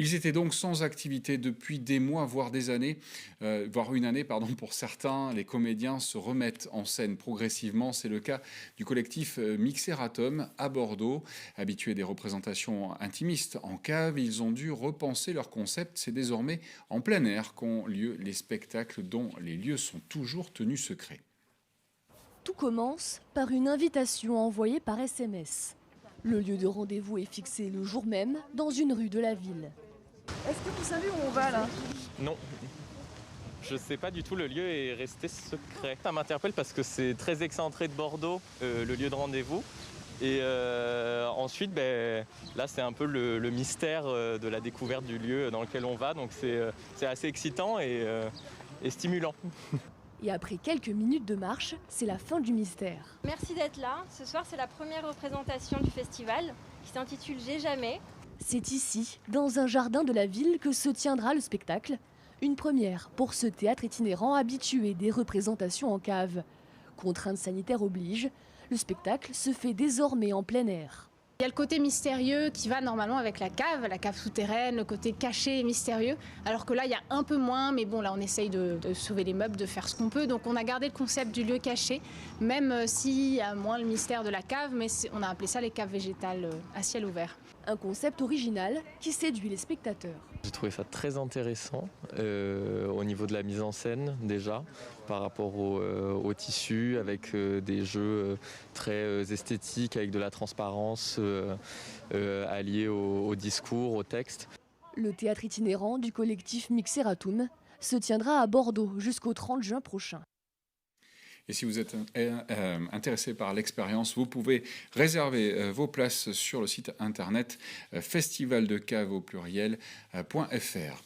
Ils étaient donc sans activité depuis des mois, voire des années, voire une année, pardon, pour certains. Les comédiens se remettent en scène progressivement. C'est le cas du collectif Mixeratum à Bordeaux. Habitués des représentations intimistes en cave, ils ont dû repenser leur concept. C'est désormais en plein air qu'ont lieu les spectacles dont les lieux sont toujours tenus secrets. Tout commence par une invitation envoyée par SMS. Le lieu de rendez-vous est fixé le jour même dans une rue de la ville. Est-ce que vous savez où on va là? Non, je sais pas du tout, le lieu est resté secret. Ça m'interpelle parce que c'est très excentré de Bordeaux, le lieu de rendez-vous. Et ensuite, là c'est un peu le mystère de la découverte du lieu dans lequel on va, donc c'est assez excitant et stimulant. Et après quelques minutes de marche, c'est la fin du mystère. Merci d'être là. Ce soir, c'est la première représentation du festival qui s'intitule J'ai jamais. C'est ici, dans un jardin de la ville, que se tiendra le spectacle. Une première pour ce théâtre itinérant habitué des représentations en cave. Contraintes sanitaires obligent, le spectacle se fait désormais en plein air. Il y a le côté mystérieux qui va normalement avec la cave souterraine, le côté caché et mystérieux, alors que là il y a un peu moins, mais bon là on essaye de sauver les meubles, de faire ce qu'on peut, donc on a gardé le concept du lieu caché, même s'il y a moins le mystère de la cave, mais on a appelé ça les caves végétales à ciel ouvert. Un concept original qui séduit les spectateurs. J'ai trouvé ça très intéressant au niveau de la mise en scène déjà, par rapport au tissu, avec des jeux très esthétiques, avec de la transparence alliée au discours, au texte. Le théâtre itinérant du collectif Mixeratum se tiendra à Bordeaux jusqu'au 30 juin prochain. Et si vous êtes intéressé par l'expérience, vous pouvez réserver vos places sur le site internet festivaldecaveaupluriel.fr.